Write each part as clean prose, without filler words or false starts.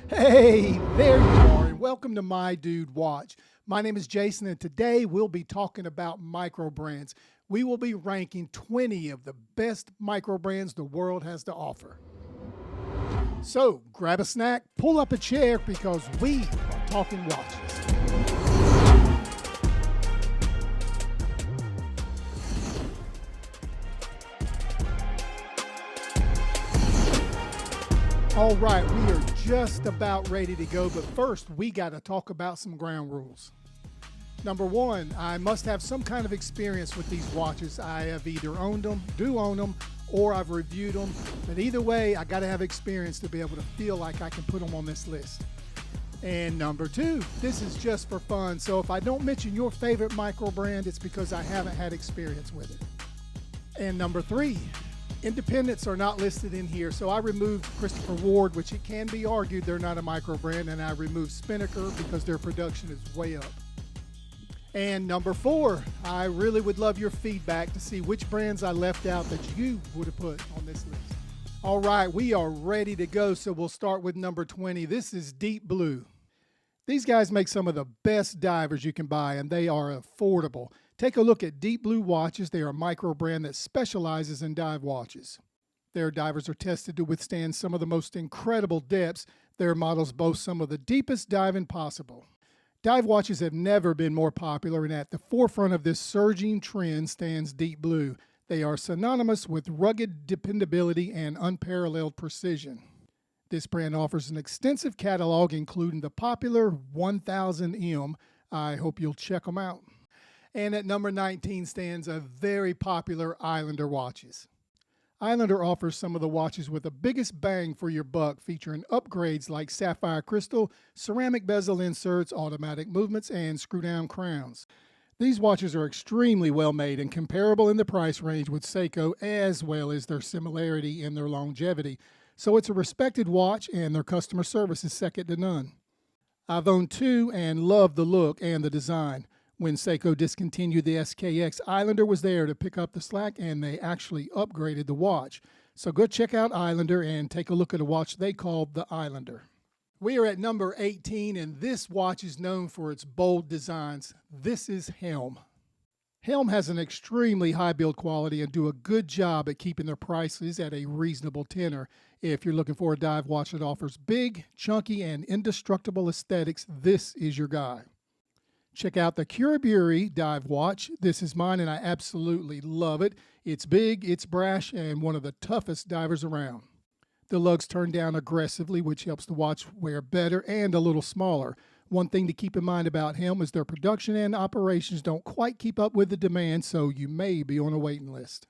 Hey, there you are, and welcome to My Dude Watch. My name is Jason, and today we'll be talking about microbrands. We will be ranking 20 of the best microbrands the world has to offer. So, grab a snack, pull up a chair, because we are talking watches. All right, we are just about ready to go, but first we got to talk about some ground rules. Number one, I must have some kind of experience with these watches. I have either owned them, do own them, or I've reviewed them. But either way, I got to have experience to be able to feel like I can put them on this list. And number two, this is just for fun. So if I don't mention your favorite microbrand, it's because I haven't had experience with it. And number three, independents are not listed in here, so I removed Christopher Ward, which it can be argued they're not a microbrand, and I removed Spinnaker because their production is way up. And number four, I really would love your feedback to see which brands I left out that you would have put on this list. All right, we are ready to go, so we'll start with number 20. This is Deep Blue. These guys make some of the best divers you can buy, and they are affordable. Take a look at Deep Blue watches. They are a micro brand that specializes in dive watches. Their divers are tested to withstand some of the most incredible depths. Their models boast some of the deepest diving possible. Dive watches have never been more popular, and at the forefront of this surging trend stands Deep Blue. They are synonymous with rugged dependability and unparalleled precision. This brand offers an extensive catalog, including the popular 1000M. I hope you'll check them out. And at number 19 stands a very popular Islander watches. Islander offers some of the watches with the biggest bang for your buck, featuring upgrades like sapphire crystal, ceramic bezel inserts, automatic movements, and screw-down crowns. These watches are extremely well made and comparable in the price range with Seiko, as well as their similarity in their longevity. So it's a respected watch, and their customer service is second to none. I've owned two and love the look and the design. When Seiko discontinued the SKX, Islander was there to pick up the slack, and they actually upgraded the watch. So go check out Islander and take a look at a watch they called the Islander. We are at number 18, and this watch is known for its bold designs. This is Helm. Helm has an extremely high build quality and do a good job at keeping their prices at a reasonable tenor. If you're looking for a dive watch that offers big, chunky, and indestructible aesthetics, this is your guy. Check out the Curaburi dive watch. This is mine, and I absolutely love it. It's big, it's brash, and one of the toughest divers around. The lugs turn down aggressively, which helps the watch wear better and a little smaller. One thing to keep in mind about Helm is their production and operations don't quite keep up with the demand, so you may be on a waiting list.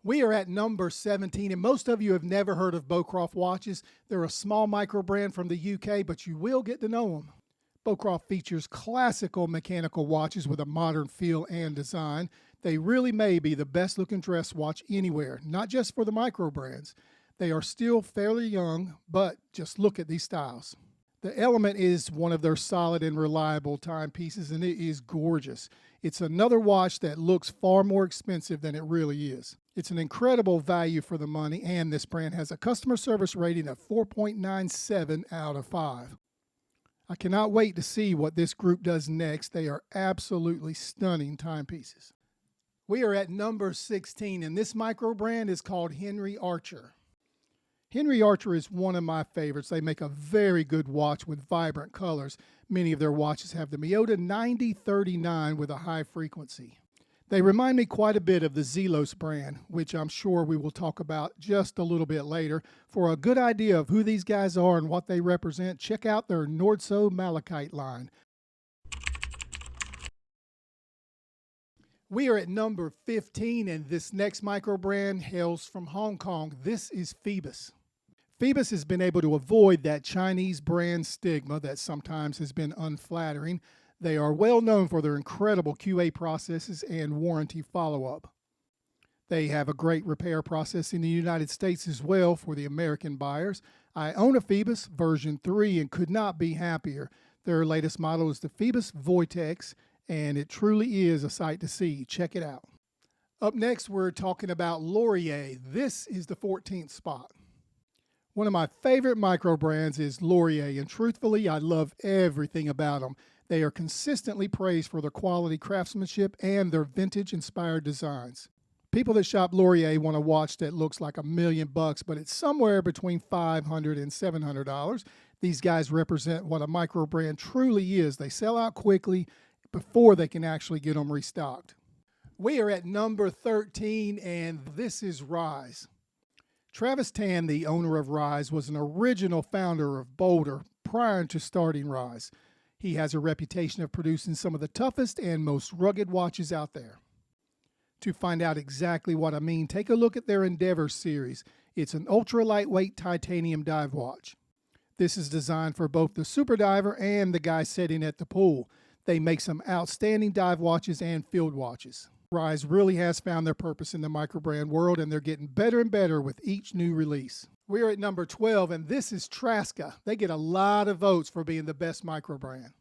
We are at number 17, and most of you have never heard of Bowcroft watches. They're a small micro brand from the UK, but you will get to know them. Bowcroft features classical mechanical watches with a modern feel and design. They really may be the best looking dress watch anywhere, not just for the micro brands. They are still fairly young, but just look at these styles. The Element is one of their solid and reliable timepieces, and it is gorgeous. It's another watch that looks far more expensive than it really is. It's an incredible value for the money, and this brand has a customer service rating of 4.97 out of 5. I cannot wait to see what this group does next. They are absolutely stunning timepieces. We are at number 16, and this micro brand is called Henry Archer. Henry Archer is one of my favorites. They make a very good watch with vibrant colors. Many of their watches have the Miyota 9039 with a high frequency. They remind me quite a bit of the Zelos brand, which I'm sure we will talk about just a little bit later. For a good idea of who these guys are and what they represent, check out their Nordso Malachite line. We are at number 15, and this next micro brand hails from Hong Kong. This is Phoebus. Phoebus has been able to avoid that Chinese brand stigma that sometimes has been unflattering. They are well known for their incredible QA processes and warranty follow-up. They have a great repair process in the United States as well for the American buyers. I own a Phoebus version 3 and could not be happier. Their latest model is the Phoebus Vortex, and it truly is a sight to see. Check it out. Up next, we're talking about Laurier. This is the 14th spot. One of my favorite micro brands is Laurier, and truthfully, I love everything about them. They are consistently praised for their quality craftsmanship and their vintage-inspired designs. People that shop Laurier want a watch that looks like $1,000,000, but it's somewhere between $500 and $700. These guys represent what a micro brand truly is. They sell out quickly before they can actually get them restocked. We are at number 13, and this is Rise. Travis Tan, the owner of Rise, was an original founder of Boulder prior to starting Rise. He has a reputation of producing some of the toughest and most rugged watches out there. To find out exactly what I mean, take a look at their Endeavor series. It's an ultra-lightweight titanium dive watch. This is designed for both the super diver and the guy sitting at the pool. They make some outstanding dive watches and field watches. Rise really has found their purpose in the microbrand world, and they're getting better and better with each new release. We're at number 12, and this is Traska. They get a lot of votes for being the best microbrand.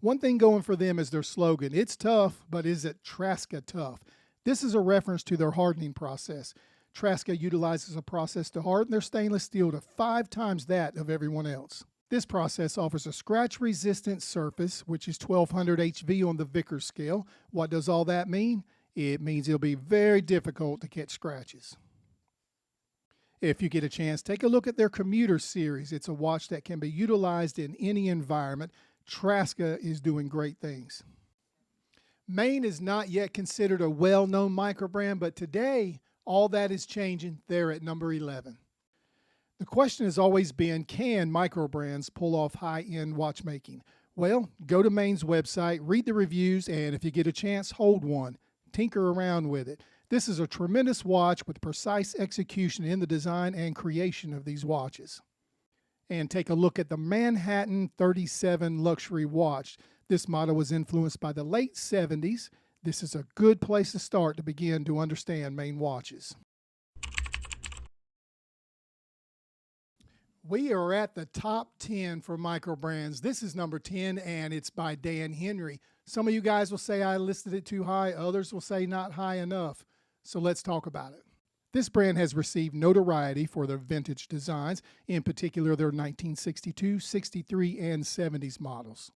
One thing going for them is their slogan. It's tough, but is it Traska tough? This is a reference to their hardening process. Traska utilizes a process to harden their stainless steel to 5 times that of everyone else. This process offers a scratch-resistant surface, which is 1200 HV on the Vickers scale. What does all that mean? It means it'll be very difficult to catch scratches. If you get a chance, take a look at their Commuter series. It's a watch that can be utilized in any environment. Traska is doing great things. Maine is not yet considered a well-known microbrand, but today, all that is changing. They're at number 11. The question has always been, can microbrands pull off high-end watchmaking? Well, go to Maine's website, read the reviews, and if you get a chance, hold one. Tinker around with it. This is a tremendous watch with precise execution in the design and creation of these watches. And take a look at the Manhattan 37 luxury watch. This model was influenced by the late 70s. This is a good place to start to begin to understand Maine watches. We are at the top 10 for microbrands. This is number 10, and it's by Dan Henry. Some of you guys will say I listed it too high. Others will say not high enough. So let's talk about it. This brand has received notoriety for their vintage designs, in particular their 1962, 63, and 70s models.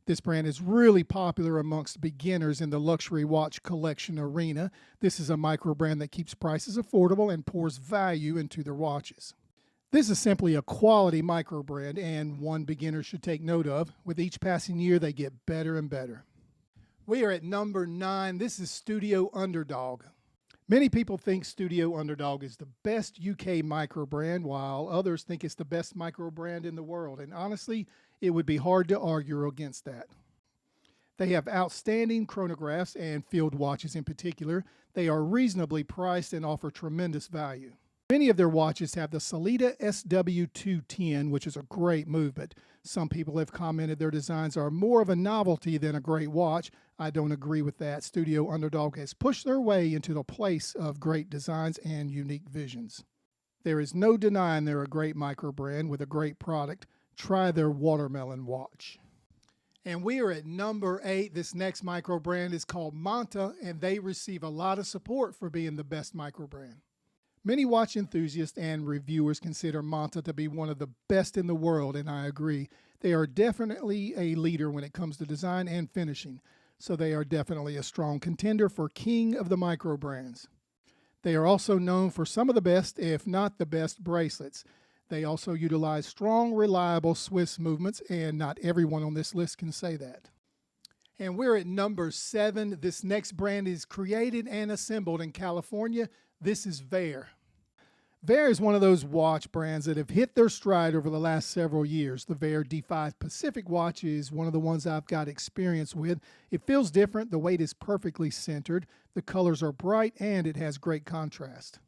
This brand is really popular amongst beginners in the luxury watch collection arena. This is a micro brand that keeps prices affordable and pours value into their watches. This is simply a quality micro brand, and one beginner should take note of. With each passing year, they get better and better. We are at number 9. This is Studio Underdog. Many people think Studio Underdog is the best UK micro brand, while others think it's the best micro brand in the world. And honestly, it would be hard to argue against that. They have outstanding chronographs and field watches in particular. They are reasonably priced and offer tremendous value. Many of their watches have the Sellita SW210, which is a great movement. Some people have commented their designs are more of a novelty than a great watch. I don't agree with that. Studio Underdog has pushed their way into the place of great designs and unique visions. There is no denying they're a great micro brand with a great product. Try their watermelon watch. And we are at number 8. This next micro brand is called Manta, and they receive a lot of support for being the best micro brand. Many watch enthusiasts and reviewers consider Manta to be one of the best in the world, and I agree. They are definitely a leader when it comes to design and finishing, so they are definitely a strong contender for king of the micro brands. They are also known for some of the best, if not the best, bracelets. They also utilize strong, reliable Swiss movements, and not everyone on this list can say that. And we're at number 7. This next brand is created and assembled in California. This is Vaer. Vaer is one of those watch brands that have hit their stride over the last several years. The Vaer D5 Pacific watch is one of the ones I've got experience with. It feels different. The weight is perfectly centered. The colors are bright, and it has great contrast.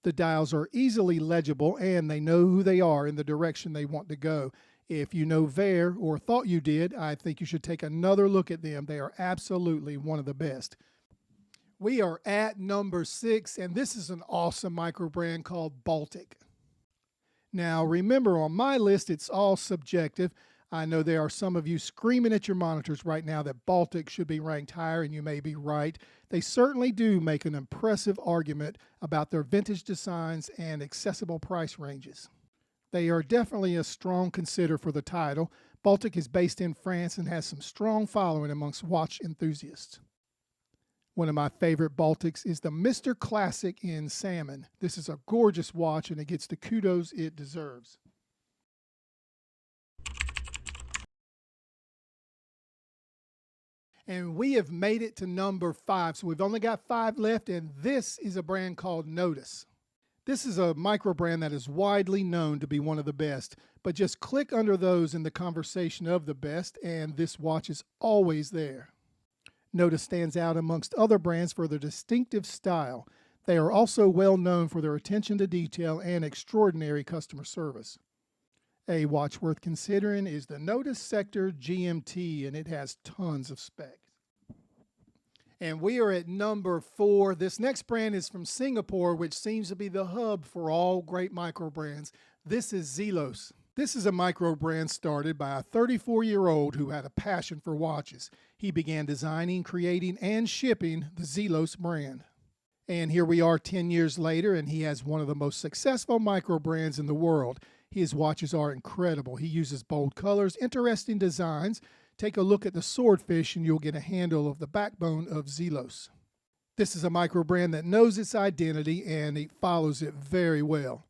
The dials are easily legible, and they know who they are in the direction they want to go. If you know Vaer, or thought you did, I think you should take another look at them. They are absolutely one of the best. We are at number 6, and this is an awesome micro brand called Baltic. Now, remember, on my list, it's all subjective. I know there are some of you screaming at your monitors right now that Baltic should be ranked higher, and you may be right. They certainly do make an impressive argument about their vintage designs and accessible price ranges. They are definitely a strong contender for the title. Baltic is based in France and has some strong following amongst watch enthusiasts. One of my favorite Baltics is the Mr. Classic in salmon. This is a gorgeous watch and it gets the kudos it deserves. And we have made it to number 5, so we've only got 5 left, and this is a brand called Notice. This is a micro brand that is widely known to be one of the best, but just click under those in the conversation of the best, and this watch is always there. Notice stands out amongst other brands for their distinctive style. They are also well known for their attention to detail and extraordinary customer service. A watch worth considering is the Notice Sector GMT, and it has tons of specs. And we are at number 4. This next brand is from Singapore, which seems to be the hub for all great micro brands. This is Zelos. This is a micro brand started by a 34-year-old who had a passion for watches. He began designing, creating, and shipping the Zelos brand. And here we are 10 years later, and he has one of the most successful micro brands in the world. His watches are incredible. He uses bold colors, interesting designs. Take a look at the swordfish and you'll get a handle of the backbone of Zelos. This is a micro brand that knows its identity and it follows it very well.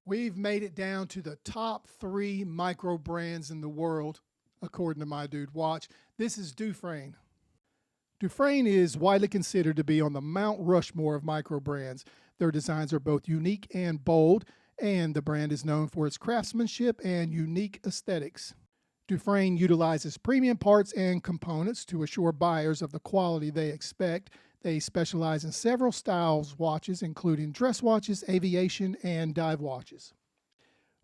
We've made it down to the top 3 micro brands in the world, according to My Dude Watch. This is Dufresne. Dufresne is widely considered to be on the Mount Rushmore of micro brands. Their designs are both unique and bold, and the brand is known for its craftsmanship and unique aesthetics. Dufresne utilizes premium parts and components to assure buyers of the quality they expect. They specialize in several styles watches, including dress watches, aviation, and dive watches.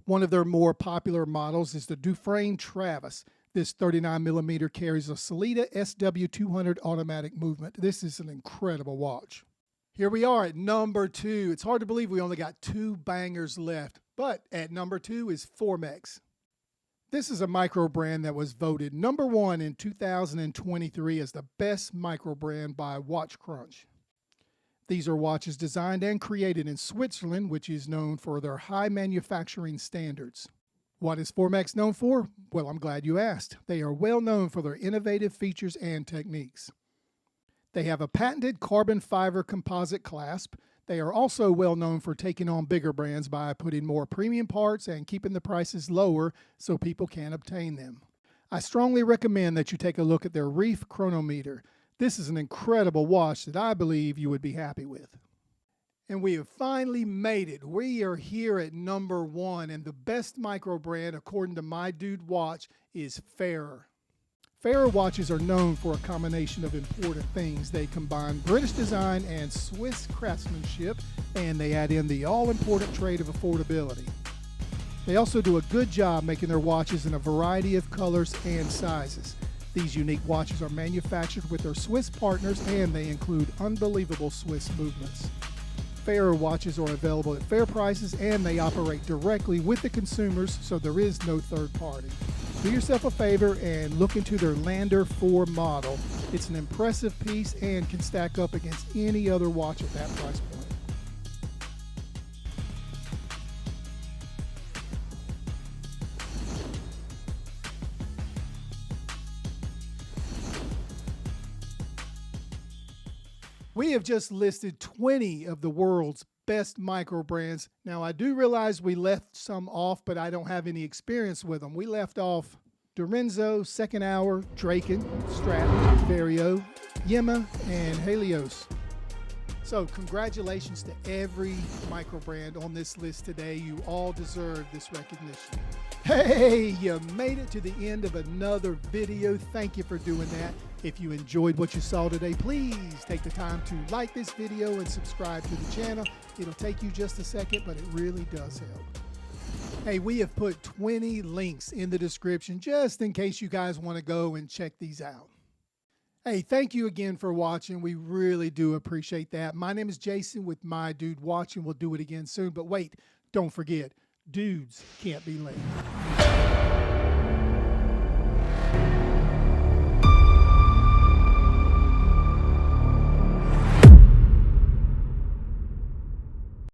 One of their more popular models is the Dufresne Travis. This 39mm carries a Sellita SW200 automatic movement. This is an incredible watch. Here we are at number 2. It's hard to believe we only got 2 bangers left, but at number 2 is Formex. This is a micro brand that was voted number 1 in 2023 as the best micro brand by Watch Crunch. These are watches designed and created in Switzerland, which is known for their high manufacturing standards. What is Formex known for? Well, I'm glad you asked. They are well known for their innovative features and techniques. They have a patented carbon fiber composite clasp. They are also well known for taking on bigger brands by putting more premium parts and keeping the prices lower so people can obtain them. I strongly recommend that you take a look at their Reef chronometer. This is an incredible watch that I believe you would be happy with. And we have finally made it. We are here at number 1, and the best micro brand, according to My Dude Watch, is Fairer. Fairer watches are known for a combination of important things. They combine British design and Swiss craftsmanship, and they add in the all-important trait of affordability. They also do a good job making their watches in a variety of colors and sizes. These unique watches are manufactured with their Swiss partners, and they include unbelievable Swiss movements. Fairer watches are available at fair prices, and they operate directly with the consumers, so there is no third party. Do yourself a favor and look into their Lander 4 model. It's an impressive piece and can stack up against any other watch at that price point. We have just listed 20 of the world's best micro brands. Now, I do realize we left some off, but I don't have any experience with them. We left off Dorenzo, Second Hour, Draken, Stratton, Vario, Yema, and Helios. So congratulations to every micro brand on this list today. You all deserve this recognition. Hey, you made it to the end of another video. Thank you for doing that. If you enjoyed what you saw today, please take the time to like this video and subscribe to the channel. It'll take you just a second, but it really does help. Hey, we have put 20 links in the description just in case you guys want to go and check these out. Hey, thank you again for watching. We really do appreciate that. My name is Jason with My Dude Watch, and we'll do it again soon. But wait, don't forget, dudes can't be late.